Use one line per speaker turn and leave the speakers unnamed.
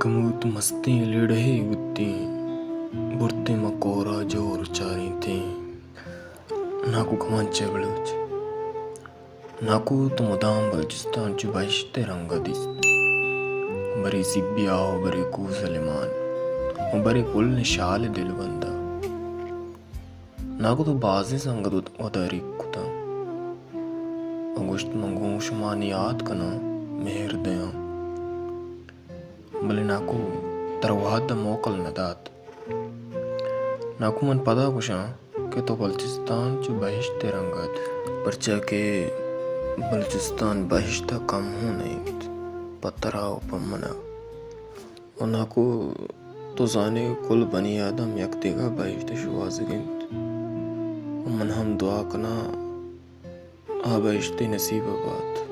गमूत मस्ती लिड़ही गुत्ती बुरती मकोरा जोर चारी थी नाकू कमांचे बलूच नाकू तो मुदाम बलूचिस्तान चु बहिश्ते रंगा दिस्त बरी सिब्बियाओ बरी कूसलिमान बरी कुल निशाल दिल बंदा नाकू तो बाजी संगत उदारी कुता अंगुश्त मंगूश मानियात कना मेहर दया बले नाकू तरवाद मोकल नदात नाकू मन पदा कुशा के तो बलूचिस्तान चु बहिश्ते रंगत परचा के बलूचिस्तान बहिश्ता कम हो नहीं पत्तराव पमना और नाकू तो जाने कुल बनी आदम यकतेगा बहिश्ते शुवाज़गिंत मन हम दुआ कना आ बहिश्ते नसीब बात